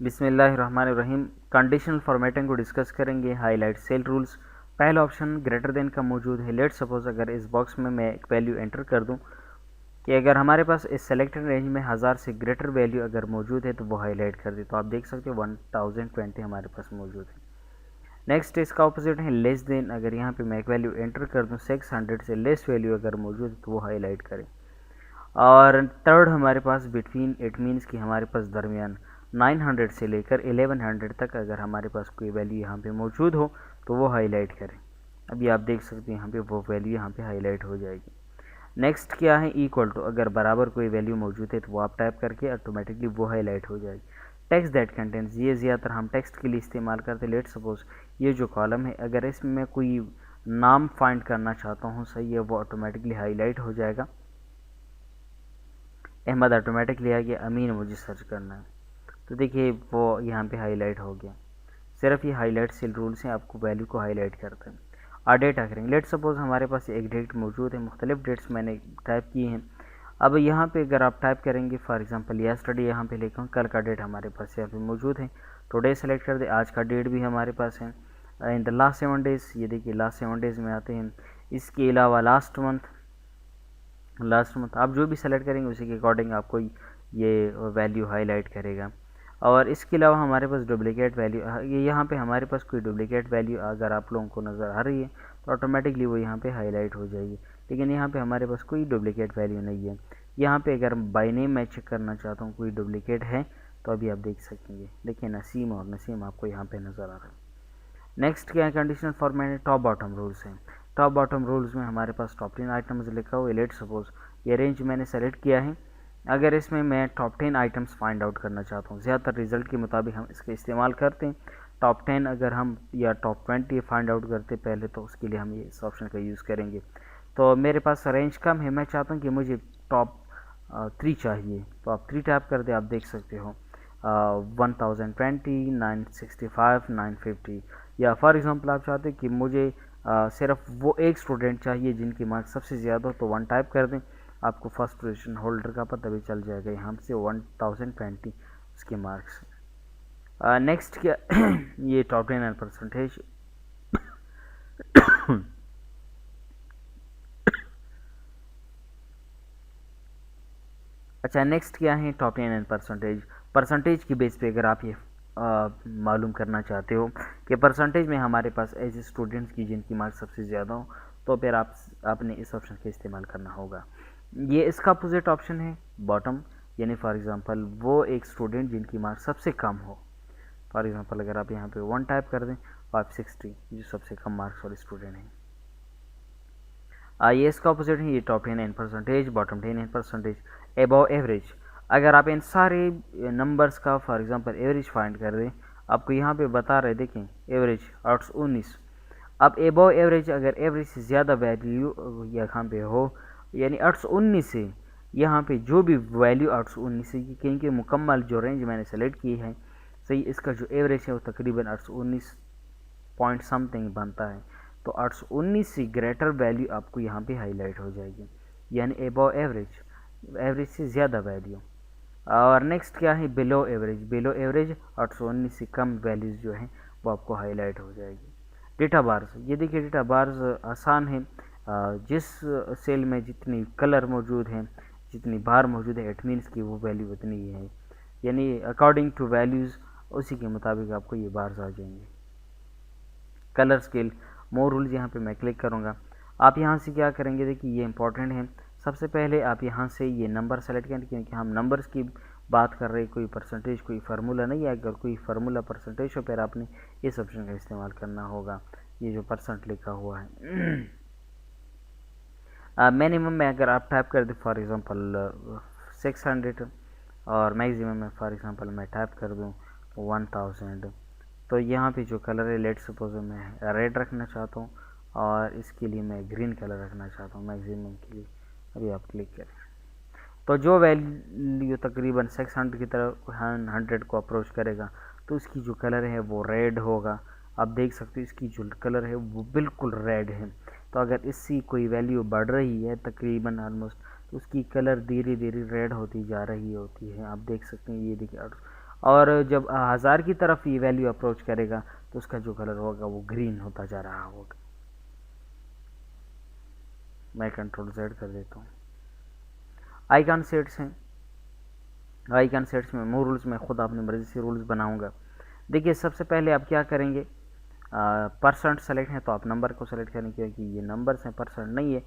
बिस्मिल्लाहिर्रहमानिर्रहीम। Conditional formatting को discuss करेंगे। Highlight cell rules. पहला ऑप्शन ग्रेटर देन का मौजूद है। लेट सपोज अगर इस बॉक्स में मैं एक वैल्यू एंटर कर दूं कि अगर हमारे पास इस सेलेक्टेड रेंज में 1000 से ग्रेटर वैल्यू अगर मौजूद है तो वो हाईलाइट कर दी। तो आप देख सकते हो 1020 हमारे पास मौजूद है। नेक्स्ट इसका ऑपोजिट है लेस देन। अगर यहाँ पे मैं एक वैल्यू एंटर कर दूँ 600 से लेस वैल्यू अगर मौजूद है तो वो हाईलाइट करें। और थर्ड हमारे पास बिटवीन, इट मीन्स कि हमारे पास दरमियान 900 से लेकर 1100 तक अगर हमारे पास कोई वैल्यू यहाँ पे मौजूद हो तो वो हाईलाइट करें। अभी आप देख सकते हैं यहाँ पे वो वैल्यू यहाँ पे हाईलाइट हो जाएगी। नेक्स्ट क्या है, इक्वल टू। अगर बराबर कोई वैल्यू मौजूद है तो वो आप टाइप करके ऑटोमेटिकली वो हाईलाइट हो जाएगी। टेक्स्ट दैट कंटेंट्स, ये ज़्यादातर हम टेक्स्ट के लिए इस्तेमाल करते हैं। लेट सपोज ये जो कॉलम है अगर इसमें मैं कोई नाम फाइंड करना चाहता हूँ, सही है, वो ऑटोमेटिकली हाईलाइट हो जाएगा। अहमद ऑटोमेटिकली आ गया, अमीन मुझे सर्च करना है तो देखिए वो यहाँ पे हाईलाइट हो गया। सिर्फ ये हाईलाइट सेल रूल्स हैं, आपको वैल्यू को हाईलाइट करते हैं। और डेटा करेंगे। लेट सपोज हमारे पास एक डेट मौजूद है, मुख्तलिफ डेट्स मैंने टाइप किए हैं। अब यहाँ पे अगर आप टाइप करेंगे फॉर एग्जांपल यस्टरडे, यहाँ पे लिखा हूँ, कल का डेट हमारे पास यहाँ पे मौजूद है। टुडे सेलेक्ट कर दे, आज का डेट भी हमारे पास है। इन द लास्ट 7 डेज, ये देखिए लास्ट 7 डेज में आते हैं। इसके अलावा लास्ट मंथ आप जो भी सेलेक्ट करेंगे उसी के अकॉर्डिंग आपको ये वैल्यू हाईलाइट करेगा। और इसके अलावा हमारे पास डुप्लीकेट वैल्यू, ये यहाँ पे हमारे पास कोई डुप्लीकेट वैल्यू अगर आप लोगों को नज़र आ रही है तो ऑटोमेटिकली वो यहाँ पे हाईलाइट हो जाएगी। लेकिन यहाँ पे हमारे पास कोई डुप्लीकेट वैल्यू नहीं है। यहाँ पे अगर बाई नेम मैं चेक करना चाहता हूँ कोई डुप्लीकेट है तो अभी आप देख सकेंगे। देखिए नसीम और नसीम आपको यहाँ पे नज़र आ रहा है। नेक्स्ट क्या है, conditional format top bottom rules हैं। टॉप बॉटम रूल्स में हमारे पास टॉप 10 आइटम्स लिखा हुआ है। लेट सपोज ये रेंज मैंने सेलेक्ट किया है। अगर इसमें मैं टॉप 10 आइटम्स फाइंड आउट करना चाहता हूँ, ज़्यादातर रिजल्ट के मुताबिक हम इसका इस्तेमाल करते हैं। टॉप 10 अगर हम या टॉप 20 फाइंड आउट करते पहले तो उसके लिए हम ये इस ऑप्शन का यूज़ करेंगे। तो मेरे पास रेंज कम है, मैं चाहता हूँ कि मुझे टॉप 3 चाहिए तो आप 3 टाइप कर दे। आप देख सकते हो 1020, 965, 950। या फॉर एग्जांपल आप चाहते हैं कि मुझे सिर्फ वो एक स्टूडेंट चाहिए जिनकी मार्क्स सबसे ज़्यादा हो तो 1 टाइप कर दें। आपको फर्स्ट पोजीशन होल्डर का पता भी चल जाएगा यहाँ से 1020 उसके मार्क्स। नेक्स्ट क्या ये टॉप 10 एंड परसेंटेज। अच्छा नेक्स्ट क्या है, टॉप 10 एंड परसेंटेज। परसेंटेज की बेस पे अगर आप ये मालूम करना चाहते हो कि परसेंटेज में हमारे पास ऐसे स्टूडेंट्स की जिनकी मार्क्स सबसे ज़्यादा हो तो फिर आपने इस ऑप्शन का इस्तेमाल करना होगा। ये इसका अपोजिट ऑप्शन है बॉटम, यानी फॉर एग्जांपल वो एक स्टूडेंट जिनकी मार्क्स सबसे कम हो। फॉर एग्जांपल अगर आप यहाँ पे 1 टाइप कर दें 560 जो सबसे कम मार्क्स वाले स्टूडेंट हैं। ये इसका अपोजिट है, ये top 10 and percentage, bottom 10 and percentage. Above average, अगर आप इन सारे नंबर्स का फॉर एग्जांपल एवरेज फाइंड कर दें, आपको यहाँ पे बता रहे देखें एवरेज 819। अब एबव एवरेज, अगर एवरेज से ज़्यादा वैल्यू यहाँ पे हो, यानी 819 से यहाँ पे जो भी वैल्यू 819 से, क्योंकि मुकम्मल जो रेंज मैंने सेलेक्ट की है, सही, इसका जो एवरेज है वो तकरीबन 819 पॉइंट समथिंग बनता है। तो 819 से ग्रेटर वैल्यू आपको यहाँ पे हाईलाइट हो जाएगी, यानी एबव एवरेज, एवरेज से ज़्यादा वैल्यू। और नेक्स्ट क्या है, बिलो एवरेज। बिलो एवरेज 819 से कम वैल्यूज़ जो हैं वो आपको हाईलाइट हो जाएगी। डेटा बार्स, ये देखिए डेटा बार्स आसान है। जिस सेल में जितनी कलर मौजूद हैं, जितनी बार मौजूद है, इट मीन्स की वो वैल्यू उतनी ही है, यानी अकॉर्डिंग टू वैल्यूज़ उसी के मुताबिक आपको ये बार्स आ जाएंगे। कलर स्केल, मोर रूल्स, यहाँ पे मैं क्लिक करूँगा। आप यहाँ से क्या करेंगे, देखिए ये इंपॉर्टेंट है। सबसे पहले आप यहाँ से ये नंबर सेलेक्ट करें, क्योंकि हम नंबर्स की बात कर रहे हैं, कोई परसेंटेज कोई फार्मूला नहीं है। अगर कोई फार्मूला परसेंटेज हो फिर आपने इस ऑप्शन का इस्तेमाल करना होगा, ये जो परसेंट लिखा हुआ है। मिनिमम में अगर आप टाइप कर दे फॉर एग्जांपल 600 और मैक्सिमम में फॉर एग्जांपल मैं टाइप कर दूँ 1000, तो यहाँ पे जो कलर है लेट सपोज मैं रेड रखना चाहता हूँ और इसके लिए मैं ग्रीन कलर रखना चाहता हूँ मैक्सिमम के लिए। अभी आप क्लिक करें तो जो वैल्यू तकरीबन 600 की तरफ 100 को अप्रोच करेगा तो उसकी जो कलर है वो रेड होगा। आप देख सकते हो इसकी जो कलर है वो बिल्कुल रेड है। तो अगर इसकी कोई वैल्यू बढ़ रही है तकरीबन ऑलमोस्ट, तो उसकी कलर धीरे धीरे रेड होती जा रही होती है। आप देख सकते हैं ये देखिए और जब 1000 की तरफ ये वैल्यू अप्रोच करेगा तो उसका जो कलर होगा वो ग्रीन होता जा रहा होगा। मैं कंट्रोल Z कर देता हूँ। आइकन सेट्स हैं, आइकन सेट्स में मोर रूल्स मैं खुद अपनी मर्जी से रूल्स बनाऊंगा। देखिए सबसे पहले आप क्या करेंगे, परसेंट सेलेक्ट है तो आप नंबर को सेलेक्ट करें, क्योंकि ये नंबर्स हैं, परसेंट नहीं है।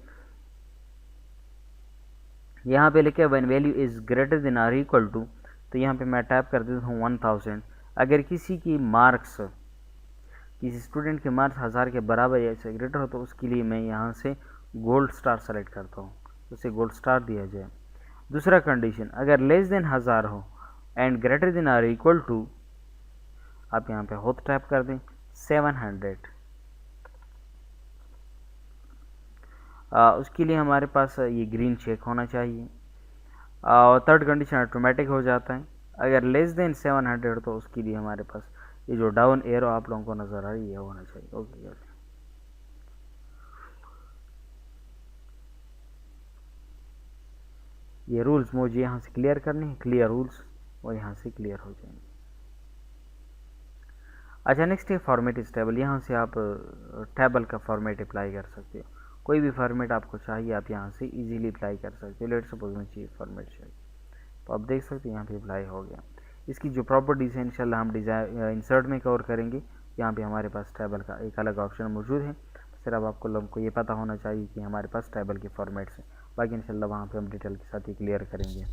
यहाँ पे लिखे when value is greater than or equal to, तो यहाँ पे मैं टाइप कर देता हूँ 1000। अगर किसी की मार्क्स, किसी स्टूडेंट के मार्क्स 1000 के बराबर या इससे ग्रेटर हो तो उसके लिए मैं यहाँ से गोल्ड स्टार सेलेक्ट करता हूँ, उसे गोल्ड स्टार दिया जाए। दूसरा कंडीशन, अगर लेस देन 1000 हो and greater than or equal to, आप यहाँ पे होत टाइप कर दें 700। उसके लिए हमारे पास ये ग्रीन चेक होना चाहिए। और थर्ड कंडीशन ऑटोमेटिक हो जाता है। अगर लेस देन 700 तो उसके लिए हमारे पास ये जो डाउन एरो आप लोगों को नज़र आ रही है होना चाहिए। ओके, ये रूल्स मुझे यहाँ से क्लियर करने हैं, क्लियर रूल्स, और यहाँ से क्लियर हो जाएंगे। अच्छा, नेक्स्ट है फॉर्मेट इस टेबल। यहाँ से आप टेबल का फॉर्मेट अप्लाई कर सकते हो, कोई भी फॉर्मेट आपको चाहिए आप यहाँ से इजीली अप्लाई कर सकते हो। लेट सपोज में चाहिए फॉर्मेट चाहिए तो आप देख सकते हैं यहाँ पे अप्लाई हो गया। इसकी जो प्रॉपर्टीज़ है इंशाल्लाह हम डिज़ाइन इंसर्ट में कवर करेंगे। यहाँ पे हमारे पास टेबल का एक अलग ऑप्शन मौजूद है, सिर्फ आपको लोगों को ये पता होना चाहिए कि हमारे पास टेबल के फॉर्मेट्स हैं। बाकी इंशाल्लाह वहाँ पे हम डिटेल के साथ ही क्लियर करेंगे।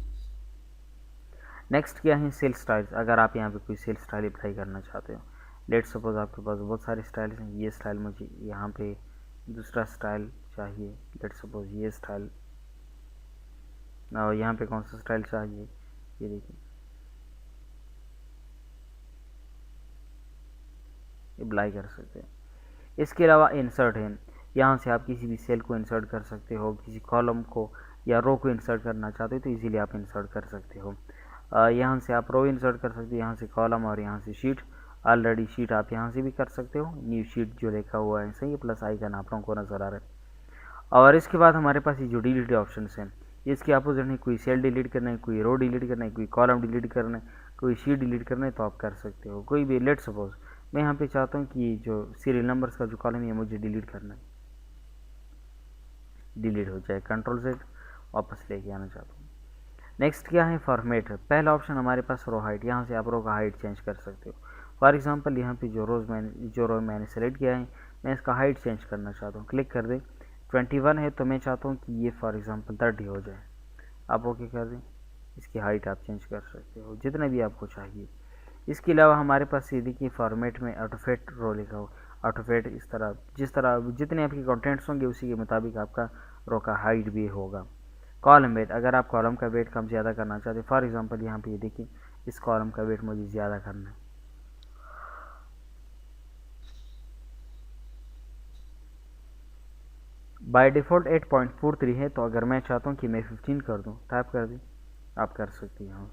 नेक्स्ट क्या है, सेल स्टाइल्स। अगर आप यहाँ पे कोई सेल स्टाइल अप्लाई करना चाहते हो, लेट सपोज आपके पास बहुत सारे स्टाइल्स हैं, ये स्टाइल मुझे यहाँ पे दूसरा स्टाइल चाहिए, लेट सपोज ये स्टाइल, और यहाँ पे कौन सा स्टाइल चाहिए, ये देखिए अप्लाई कर सकते हैं। इसके अलावा इंसर्ट है, यहाँ से आप किसी भी सेल को इंसर्ट कर सकते हो, किसी कॉलम को या रो को इंसर्ट करना चाहते हो तो इजीली आप इंसर्ट कर सकते हो। यहाँ से आप रो इंसर्ट कर सकते हो, यहाँ से कॉलम और यहाँ से शीट। ऑलरेडी शीट आप यहाँ से भी कर सकते हो, न्यू शीट जो लिखा हुआ है सही है, प्लस आइकन आप लोगों को नज़र आ रहा है। और इसके बाद हमारे पास ये जो डिलीट ऑप्शन हैं, इसके अपोजिट है, कोई सेल डिलीट करना है, कोई रो डिलीट करना है, कोई कॉलम डिलीट करना है, कोई शीट डिलीट करना है तो आप कर सकते हो कोई भी। लेट सपोज मैं यहाँ पे चाहता हूँ कि जो सीरियल नंबर्स का जो कॉलम है मुझे डिलीट करना है, डिलीट हो जाए, कंट्रोल Z वापस लेके आना चाहता हूँ। नेक्स्ट क्या है, फॉर्मेट। पहला ऑप्शन हमारे पास रो हाइट, यहाँ से आप रो का हाइट चेंज कर सकते हो। फॉर एग्जांपल यहाँ पे जो रो मैंने सेलेक्ट किया है, मैं इसका हाइट चेंज करना चाहता हूँ, क्लिक कर दें। 21 है तो मैं चाहता हूँ कि ये फॉर एग्जांपल 30 हो जाए, आप ओके कर दें। इसकी हाइट आप चेंज कर सकते हो जितना भी आपको चाहिए। इसके अलावा हमारे पास ये देखिए फॉर्मेट में ऑटोफिट रो लिखा हो, ऑटोफिट इस तरह जिस तरह जितने आपके कंटेंट्स होंगे उसी के मुताबिक आपका रो का हाइट भी होगा। कॉलम वेट, अगर आप कॉलम का वेट कम ज़्यादा करना चाहते हैं, फॉर एग्जांपल यहाँ पे ये देखिए इस कॉलम का वेट मुझे ज़्यादा करना है, बाय डिफ़ॉल्ट 8.43 है तो अगर मैं चाहता हूँ कि मैं 15 कर दूँ, टाइप कर दी, आप कर सकती हैं।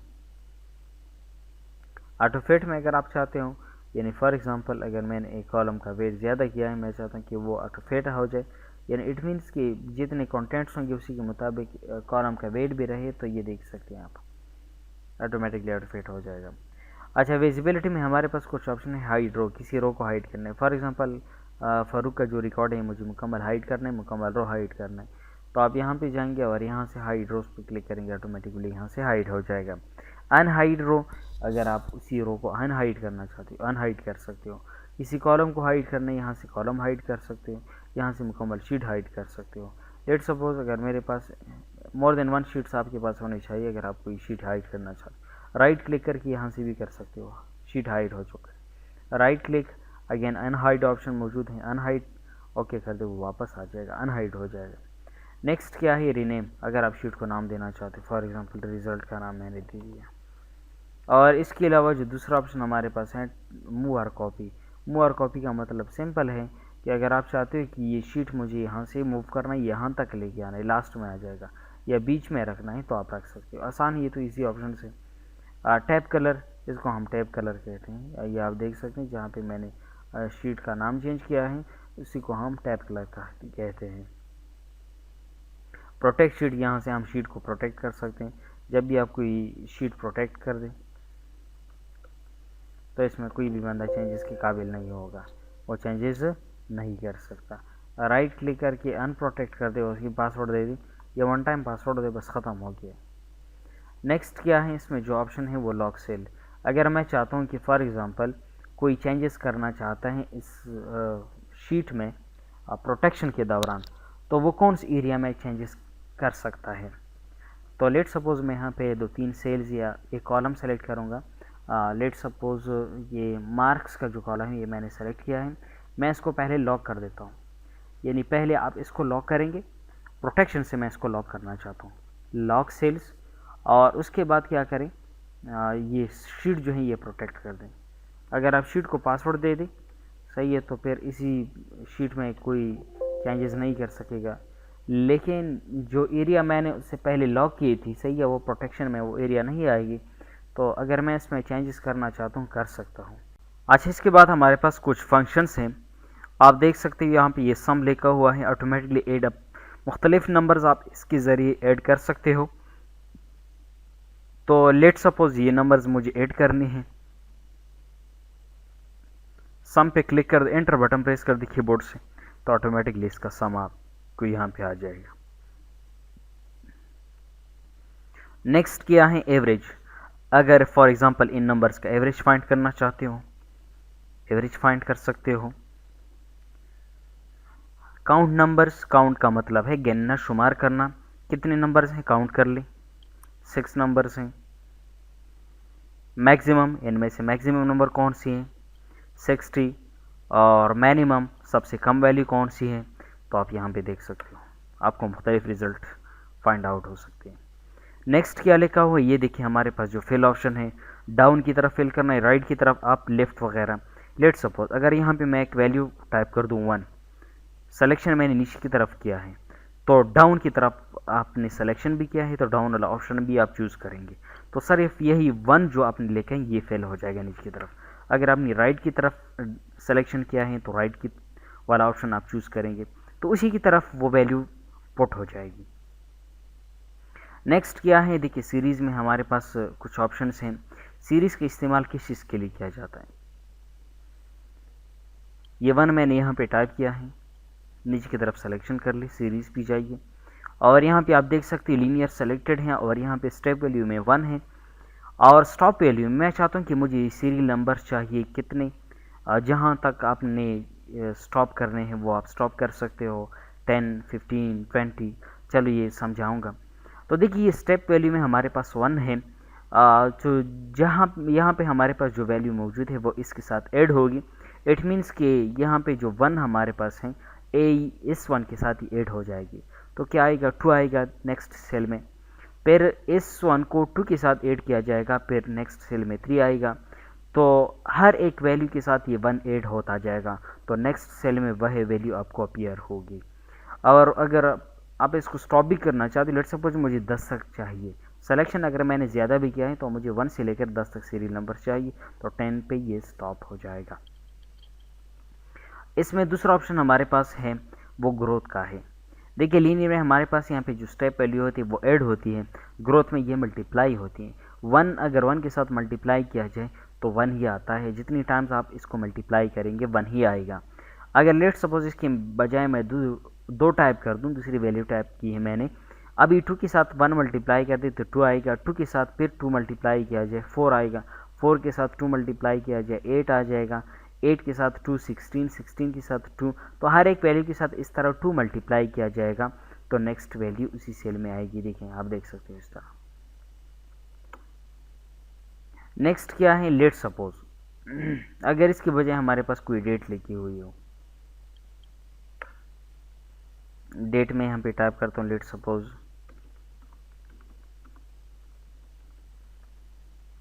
ऑटोफिट में अगर आप चाहते हो, यानी फॉर एग्जांपल अगर मैंने एक कॉलम का वेट ज़्यादा किया है, मैं चाहता हूँ कि वो ऑटोफिट हो जाए, यानी इट मीन्स कि जितने कंटेंट्स होंगे उसी के मुताबिक कॉलम का वेट भी रहे, तो ये देख सकते हैं आप ऑटोमेटिकली ऑटोफिट हो जाएगा। अच्छा, विजिबिलिटी में हमारे पास कुछ ऑप्शन है, हाइड रो, किसी रो को हाइड करना है। फॉर एग्जांपल फ़ारूक का जो रिकॉर्ड है मुझे मुकम्मल हाइड करना है, मुकम्मल रो हाइड करना है, तो आप यहाँ पे जाएंगे और यहाँ से हाइड रोज पे क्लिक करेंगे, ऑटोमेटिकली यहाँ से हाइड हो जाएगा। अनहाइड रो, अगर आप उसी रो को अनहाइड करना चाहते हो अनहाइड कर सकते हो। किसी कॉलम को हाइड करना है, यहाँ से कॉलम हाइड कर सकते हो, यहाँ से मुकम्मल शीट हाइड कर सकते हो। लेट सपोज अगर मेरे पास मोर देन 1 शीट्स आपके पास होनी चाहिए, अगर आप कोई शीट हाइड करना चाहते हो, राइट क्लिक करके यहाँ से भी कर सकते हो, शीट हाइड हो चुका है, right click again unhide option मौजूद है, अनहाइड ओके कर दो, वो वापस आ जाएगा, अनहाइड हो जाएगा। नेक्स्ट क्या है, रीनेम, अगर आप शीट को नाम देना चाहते हो, फॉर एग्जांपल रिजल्ट का नाम मैंने दे दिया। और इसके अलावा जो दूसरा ऑप्शन हमारे पास है, मूव और कॉपी। मूव और कॉपी का मतलब सिंपल है कि अगर आप चाहते हो कि ये शीट मुझे यहाँ से मूव करना है, यहाँ तक लेके आना है, लास्ट में आ जाएगा, या बीच में रखना है तो आप रख सकते हो, आसान, ये तो इजी ऑप्शन है। टैब कलर, इसको हम टैब कलर कहते हैं, ये आप देख सकते हैं जहाँ पे मैंने शीट का नाम चेंज किया है उसी को हम टैब कलर कहते हैं। प्रोटेक्ट शीट, यहाँ से हम शीट को प्रोटेक्ट कर सकते हैं, जब भी आप कोई शीट प्रोटेक्ट कर दें तो इसमें कोई भी बंदा चेंजेस के काबिल नहीं होगा, वो चेंजेस नहीं कर सकता। राइट क्लिक करके अनप्रोटेक्ट कर दे, उसकी पासवर्ड दे दी, ये वन टाइम पासवर्ड दे, बस ख़त्म हो गया। नेक्स्ट क्या है इसमें जो ऑप्शन है वो लॉक सेल। अगर मैं चाहता हूँ कि फॉर एग्ज़ाम्पल कोई चेंजेस करना चाहता है इस शीट में प्रोटेक्शन के दौरान, तो वो कौन सी एरिया में चेंजेस कर सकता है। तो लेट सपोज़ मैं यहाँ पे 2-3 सेल्स या एक कॉलम सेलेक्ट करूँगा। लेट सपोज़ ये मार्क्स का जो कॉलम है ये मैंने सेलेक्ट किया है, मैं इसको पहले लॉक कर देता हूँ। यानी पहले आप इसको लॉक करेंगे, प्रोटेक्शन से मैं इसको लॉक करना चाहता हूँ, लॉक सेल्स, और उसके बाद क्या करें, ये शीट जो है ये प्रोटेक्ट कर दें। अगर आप शीट को पासवर्ड दे दें, सही है, तो फिर इसी शीट में कोई चेंजेस नहीं कर सकेगा। लेकिन जो एरिया मैंने उससे पहले लॉक की थी, सही है, वो प्रोटेक्शन में वो एरिया नहीं आएगी। तो अगर मैं इसमें चेंजेस करना चाहता हूँ कर सकता हूँ। अच्छा, इसके बाद हमारे पास कुछ फंक्शंस हैं। आप देख सकते हो यहाँ पे ये सम लिखा हुआ है, ऑटोमेटिकली एड अप, मुख्तलिफ नंबर्स आप इसके ज़रिए ऐड कर सकते हो। तो लेट सपोज ये नंबर्स मुझे ऐड करने हैं, सम पे क्लिक कर, एंटर बटन प्रेस कर दी कीबोर्ड से, तो ऑटोमेटिकली इसका सम आपको यहाँ पे आ जाएगा। नेक्स्ट क्या है एवरेज। अगर फॉर एग्जांपल इन नंबर्स का एवरेज फाइंड करना चाहते हो, एवरेज फाइंड कर सकते हो। काउंट नंबर्स, काउंट का मतलब है गिनना, शुमार करना, कितने नंबर्स हैं काउंट कर ले, 6 नंबर्स हैं। मैक्सिमम, इनमें से मैक्सिमम नंबर कौन सी है, 60, और मिनिमम सबसे कम वैल्यू कौन सी है। तो आप यहाँ पे देख सकते हो, आपको मुख्तलिफ रिजल्ट फाइंड आउट हो सकते हैं। नेक्स्ट क्या लिखा हुआ है ये देखिए, हमारे पास जो फिल ऑप्शन है, डाउन की तरफ फिल करना है, राइट की तरफ आप लेफ्ट वगैरह। लेट सपोज अगर यहाँ पे मैं एक वैल्यू टाइप कर दूँ 1, सिलेक्शन मैंने नीचे की तरफ किया है, तो डाउन की तरफ आपने सिलेक्शन भी किया है, तो डाउन वाला ऑप्शन भी आप चूज़ करेंगे। तो सिर्फ यही 1 जो आपने लिखा है ये फेल हो जाएगा नीचे की तरफ। अगर आपने राइट की तरफ सिलेक्शन किया है तो राइट की वाला ऑप्शन आप चूज़ करेंगे, तो उसी की तरफ वो वैल्यू पुट हो जाएगी। नेक्स्ट क्या है, देखिए सीरीज़ में हमारे पास कुछ ऑप्शंस हैं। सीरीज़ का इस्तेमाल किस चीज़ के लिए किया जाता है, ये 1 मैंने यहाँ पे टाइप किया है, नीचे की तरफ सिलेक्शन कर ले, सीरीज़ भी जाइए, और यहाँ पे आप देख सकते हैं लीनियर सेलेक्टेड है, और यहाँ पे स्टेप वैल्यू में 1 है, और स्टॉप वैल्यू मैं चाहता हूँ कि मुझे सीरियल नंबर चाहिए कितने, जहाँ तक आपने स्टॉप करने हैं वो आप स्टॉप कर सकते हो, 10, 15, 20, चलो ये समझाऊंगा। तो देखिए ये स्टेप वैल्यू में हमारे पास 1 है, जो जहाँ यहाँ पे हमारे पास जो वैल्यू मौजूद है वो इसके साथ ऐड होगी। इट मीन्स कि यहाँ पे जो 1 हमारे पास है, ए इस 1 के साथ ही ऐड हो जाएगी। तो क्या आएगा, 2 आएगा नेक्स्ट सेल में, फिर इस 1 को 2 के साथ ऐड किया जाएगा, फिर नेक्स्ट सेल में 3 आएगा। तो हर एक वैल्यू के साथ ये 1 ऐड होता जाएगा, तो नेक्स्ट सेल में वह वैल्यू आपको अपीयर होगी। और अगर आप इसको स्टॉप भी करना चाहते हो, लेट सपोज मुझे 10 तक चाहिए, सिलेक्शन अगर मैंने ज़्यादा भी किया है तो मुझे 1 से लेकर 10 तक सीरियल नंबर चाहिए, तो 10 पे ये स्टॉप हो जाएगा। इसमें दूसरा ऑप्शन हमारे पास है वो ग्रोथ का है। देखिए लीनियर में हमारे पास यहाँ पे जो स्टेप वैल्यू होती है वो ऐड होती है, ग्रोथ में ये मल्टीप्लाई होती है। 1 अगर 1 के साथ मल्टीप्लाई किया जाए तो 1 ही आता है, जितनी टाइम्स आप इसको मल्टीप्लाई करेंगे 1 ही आएगा। अगर लेट सपोज इसके बजाय मैं दो टाइप कर दूँ, दूसरी वैल्यू टाइप की है मैंने, अभी 2 के साथ 1 मल्टीप्लाई कर दे तो 2 आएगा, 2 के साथ फिर 2 मल्टीप्लाई किया जाए 4 आएगा, 4 के साथ 2 मल्टीप्लाई किया जाए 8 आ जाएगा, 8 के साथ 2 16, 16 के साथ 2, तो हर एक वैल्यू के साथ इस तरह 2 मल्टीप्लाई किया जाएगा, तो नेक्स्ट वैल्यू उसी सेल में आएगी। देखें आप देख सकते हो इस तरह। नेक्स्ट क्या है, लेट सपोज अगर इसके बजाय हमारे पास कोई डेट लिखी हुई हो, डेट में यहाँ पे टाइप करता हूँ लेट सपोज,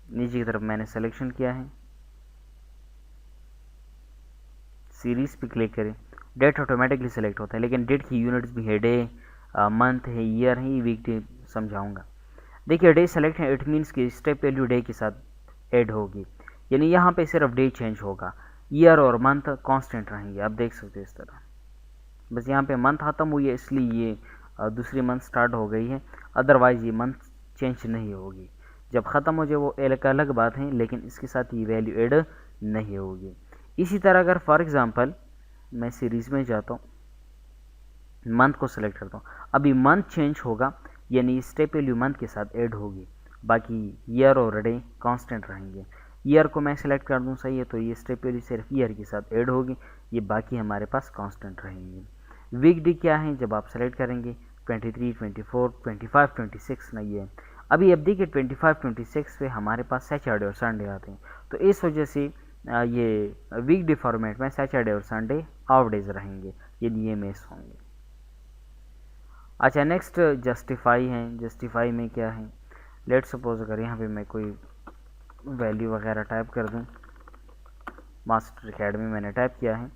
नीचे की तरफ मैंने सिलेक्शन किया है, सीरीज पे क्लिक करें, डेट ऑटोमेटिकली सिलेक्ट होता है, लेकिन डेट की यूनिट्स भी है, डे, मंथ है, ईयर है, वीक डे समझाऊंगा। देखिए डे सेलेक्ट है, इट मीन्स कि स्टेप वैल्यू डे के साथ ऐड होगी, यानी यहाँ पे सिर्फ डे चेंज होगा, ईयर और मंथ कांस्टेंट रहेंगे। आप देख सकते हो इस तरह, बस यहाँ पे मंथ खत्म हुई है इसलिए ये दूसरी मंथ स्टार्ट हो गई है, अदरवाइज ये मंथ चेंज नहीं होगी। जब ख़त्म हो जाए वो एक अलग बात है, लेकिन इसके साथ ये वैल्यू ऐड नहीं होगी। इसी तरह अगर फॉर एग्ज़ाम्पल मैं सीरीज़ में जाता हूँ, मंथ को सिलेक्ट करता हूँ, अभी मंथ चेंज होगा यानी स्टेप वैल्यू मंथ के साथ ऐड होगी, बाकी ईयर और डे कांस्टेंट रहेंगे। ईयर को मैं सिलेक्ट कर दूँ, सही है, तो ये स्टेप वैल्यू सिर्फ ईयर के साथ ऐड होगी, ये बाकी हमारे पास कांस्टेंट रहेंगे। वीक डे क्या है, जब आप सेलेक्ट करेंगे 23, 24, 25, 26 नहीं है। अभी अब देखिए 25, 26 पे हमारे पास सैटरडे और संडे आते हैं, तो इस वजह से ये वीक डे फॉर्मेट में सैटरडे और संडे ऑफ डेज रहेंगे, ये मिस होंगे। अच्छा, नेक्स्ट जस्टिफाई है। जस्टिफाई में क्या है, लेट सपोज अगर यहाँ पे मैं कोई वैल्यू वगैरह टाइप कर दूँ, मास्टर एकेडमी मैंने टाइप किया है,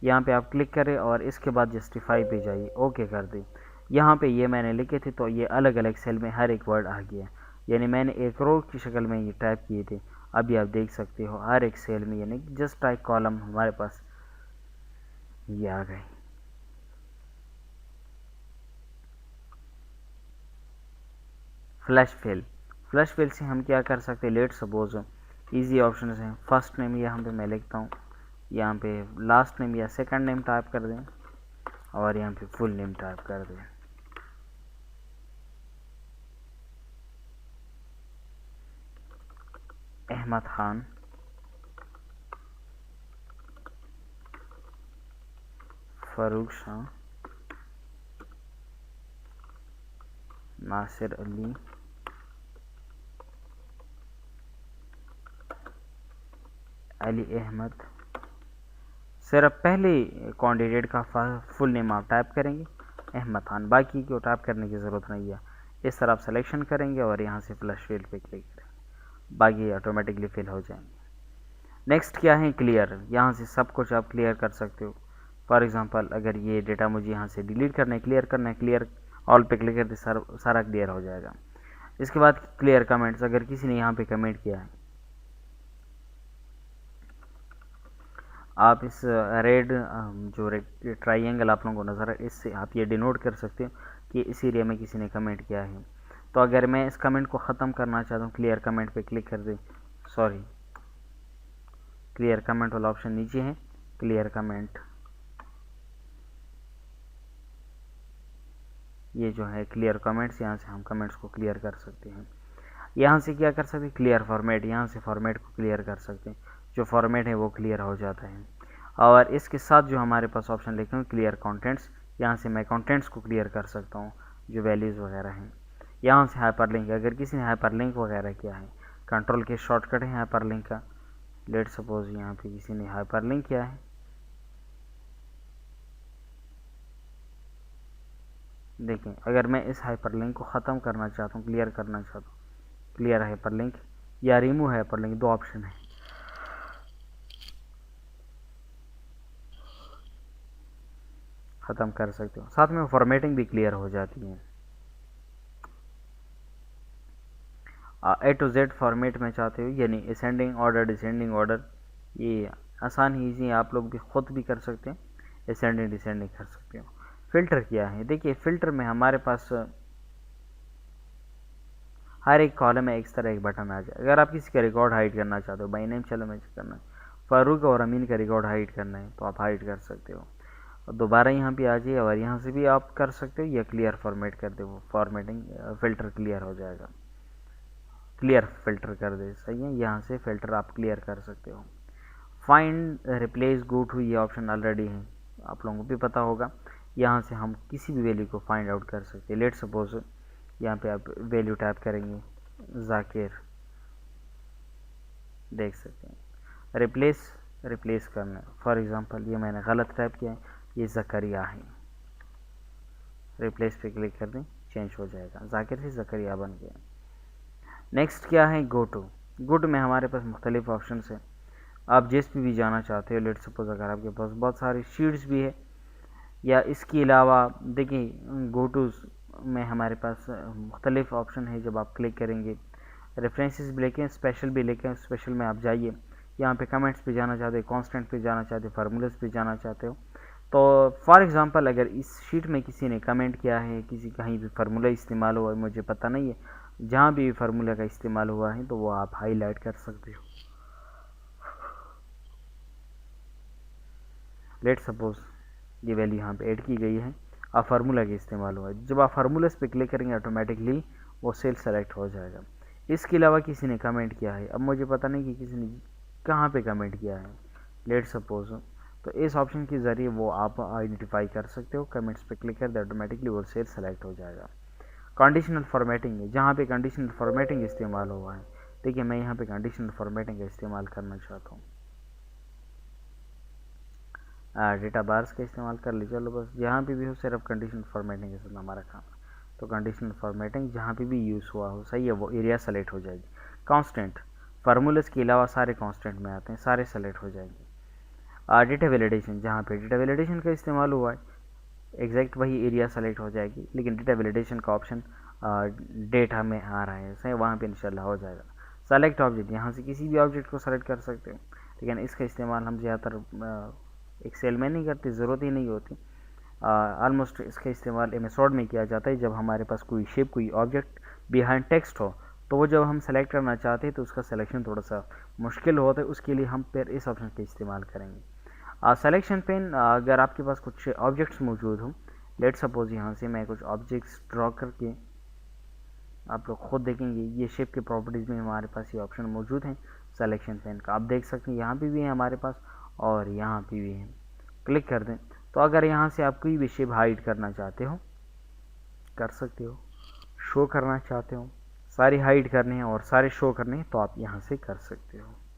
यहाँ पे आप क्लिक करें और इसके बाद जस्टिफाई पे जाइए, ओके कर दें। यहाँ पे ये मैंने लिखे थे तो ये अलग अलग सेल में हर एक वर्ड आ गया, यानी मैंने एक रो की शक्ल में ये टाइप किए थे, अभी आप देख सकते हो हर एक सेल में, यानी जस्ट एक कॉलम हमारे पास ये आ गए। फ्लैश फिल, फ्लैश फिल से हम क्या कर सकते हैं, लेट सपोज इजी ऑप्शन हैं, फर्स्ट नेम यहाँ पे मैं लिखता हूँ, यहाँ पे लास्ट नेम या सेकंड नेम टाइप कर दें और यहाँ पे फुल नेम टाइप कर दें। अहमद खान, फारूक शाह, नासिर अली, अली अहमद। सिर्फ पहले कैंडिडेट का फुल नेम आप टाइप करेंगे अहमद खान, बाकी को टाइप करने की ज़रूरत नहीं है। इस तरह आप सिलेक्शन करेंगे और यहाँ से फ्लैश फिल पे क्लिक करेंगे, बाकी ऑटोमेटिकली फिल हो जाएंगे। नेक्स्ट क्या है, क्लियर, यहाँ से सब कुछ आप क्लियर कर सकते हो। फॉर एग्जांपल अगर ये डेटा मुझे यहाँ से डिलीट करना है, क्लियर करना है, क्लियर ऑल पे क्लिक करते सारा क्लियर हो जाएगा। इसके बाद क्लियर कमेंट्स, अगर किसी ने यहाँ पे कमेंट किया है, आप इस रेड जो ट्राइंगल आप लोगों को नज़र है, इससे आप ये डिनोट कर सकते हो कि इस एरिया में किसी ने कमेंट किया है। तो अगर मैं इस कमेंट को ख़त्म करना चाहता हूँ, क्लियर कमेंट पे क्लिक कर दे, सॉरी क्लियर कमेंट वाला ऑप्शन नीचे है, क्लियर कमेंट, ये जो है क्लियर कमेंट्स, यहाँ से हम कमेंट्स को क्लियर कर सकते हैं। यहाँ से क्या कर सकते हैं, क्लियर फॉर्मेट, यहाँ से फॉर्मेट को क्लियर कर सकते हैं, जो फॉर्मेट है वो क्लियर हो जाता है। और इसके साथ जो हमारे पास ऑप्शन लिखे हैं क्लियर कंटेंट्स, यहाँ से मैं कंटेंट्स को क्लियर कर सकता हूँ, जो वैल्यूज़ वगैरह हैं। यहाँ से हाइपरलिंक, अगर किसी ने हाइपरलिंक वगैरह किया है, कंट्रोल के शॉर्टकट है हाइपरलिंक का, लेट सपोज यहाँ पे किसी ने हाइपरलिंक किया है, देखें अगर मैं इस हाइपरलिंक को ख़त्म करना चाहता हूँ, क्लियर करना चाहता हूँ, क्लियर हाइपरलिंक या रिमूव हाइपरलिंक, दो ऑप्शन है, ख़त्म कर सकते हो, साथ में फॉर्मेटिंग भी क्लियर हो जाती है। ए टू जेड फॉर्मेट में चाहते हो, यानी असेंडिंग ऑर्डर, डिसेंडिंग ऑर्डर, ये आसान ही ईजी आप लोग भी खुद भी कर सकते हैं, असेंडिंग डिसेंडिंग कर सकते हो। फ़िल्टर क्या है, देखिए फ़िल्टर में हमारे पास हर एक कॉलम में एक तरह एक बटन आ जाए। अगर आप किसी का रिकॉर्ड हाइड करना चाहते हो, बाई नेम चलो मैं करना है, फ़ारूक और अमीन का रिकॉर्ड हाइड करना है, तो आप हाइड कर सकते हो और दोबारा यहाँ पे आ जाइए, और यहाँ से भी आप कर सकते हो, या क्लियर फॉर्मेट कर दे, वो फॉर्मेटिंग फ़िल्टर क्लियर हो जाएगा, क्लियर फ़िल्टर कर दे, सही है, यहाँ से फ़िल्टर आप क्लियर कर सकते हो। फाइंड रिप्लेस गो टू, ये ऑप्शन ऑलरेडी है, आप लोगों को भी पता होगा, यहाँ से हम किसी भी वैल्यू को फाइंड आउट कर सकते हैं। लेट सपोज यहाँ पे आप वैल्यू टाइप करेंगे जाकिर, देख सकते हैं रिप्लेस करना है, फॉर एग्जांपल ये मैंने गलत टाइप किया है, ये ज़करिया है, रिप्लेस पे क्लिक कर दें, चेंज हो जाएगा, जाकिर से ज़करिया बन गया। नेक्स्ट क्या है, गो टू में हमारे पास मुख्तलिफ ऑप्शन है, आप जिस भी जाना चाहते हो। लेट सपोज अगर आपके पास बहुत सारी शीट्स भी है, या इसके अलावा देखिए गो टू में हमारे पास मुख्तलिफ ऑप्शन है, जब आप क्लिक करेंगे रेफरेंसेस भी लेके स्पेशल भी लेके, स्पेशल में आप जाइए, यहाँ पे कमेंट्स पे जाना चाहते हो, कांस्टेंट पे जाना चाहते हो, फार्मूलाज पे जाना चाहते हो। तो फॉर एग्जांपल अगर इस शीट में किसी ने कमेंट किया है, किसी कहीं भी फार्मूला इस्तेमाल हुआ है, मुझे पता नहीं है, जहाँ भी फार्मूला का इस्तेमाल हुआ है तो वो आप हाईलाइट कर सकते हो। लेट सपोज ये वैल्यू यहाँ पे ऐड की गई है, अब फार्मूला का इस्तेमाल हुआ है। जब आप फार्मूलास पे क्लिक करेंगे ऑटोमेटिकली वो सेल सेलेक्ट हो जाएगा। इसके अलावा किसी ने कमेंट किया है, अब मुझे पता नहीं कि किसी ने कहाँ पे कमेंट किया है, लेट सपोज, तो इस ऑप्शन के ज़रिए वो आप आइडेंटिफाई कर सकते हो। कमेंट्स पे क्लिक कर दे ऑटोमेटिकली वो सेल सेलेक्ट हो जाएगा। कंडीशनल फॉर्मेटिंग है, जहाँ पे कंडीशनल फॉर्मेटिंग इस्तेमाल हुआ है। देखिए मैं यहाँ पे कंडीशनल फॉर्मेटिंग का इस्तेमाल करना चाहता हूँ, डेटा बार्स का इस्तेमाल कर लीजिए। चलो बस जहाँ पे भी हो सिर्फ कंडीशनल फॉर्मेटिंग के साथ हमारा काम। तो कंडीशनल फॉर्मेटिंग जहाँ पे भी यूज़ हुआ हो, सही है, वो एरिया सेलेक्ट हो जाएगी। कांस्टेंट, फार्मूलास के अलावा सारे कांस्टेंट में आते हैं, सारे सेलेक्ट हो जाएंगे। डेटा वैलिडेशन, जहाँ पे डेटा वैलिडेशन का इस्तेमाल हुआ है एग्जैक्ट वही एरिया सेलेक्ट हो जाएगी, लेकिन डेटा वैलिडेशन का ऑप्शन डेटा में आ रहा है, सही, वहाँ पे इंशाल्लाह हो जाएगा। सेलेक्ट ऑब्जेक्ट, यहाँ से किसी भी ऑब्जेक्ट को सेलेक्ट कर सकते हो, लेकिन इसका इस्तेमाल हम ज़्यादातर एक्सेल में नहीं करते, ज़रूरत ही नहीं होती। ऑलमोस्ट इसका इस्तेमाल एमएसवर्ड में किया जाता है जब हमारे पास कोई शेप, कोई ऑब्जेक्ट बिहाइंड टेक्स्ट हो, तो वो जब हम सेलेक्ट करना चाहते हैं तो उसका सिलेक्शन थोड़ा सा मुश्किल होता है, उसके लिए हम फिर इस ऑप्शन का इस्तेमाल करेंगे। सेलेक्शन पेन, अगर आपके पास कुछ ऑब्जेक्ट्स मौजूद हो, लेट सपोज यहाँ से मैं कुछ ऑब्जेक्ट्स ड्रॉ करके, आप लोग खुद देखेंगे ये शेप के प्रॉपर्टीज़ में हमारे पास ये ऑप्शन मौजूद हैं सिलेक्शन पेन का। आप देख सकते हैं यहाँ पे भी है हमारे पास और यहाँ पे भी है। क्लिक कर दें तो अगर यहाँ से आप कोई भी शेप हाइड करना चाहते हो कर सकते हो, शो करना चाहते हो, सारे हाइड करने हैं और सारे शो करने हैं तो आप यहाँ से कर सकते हो।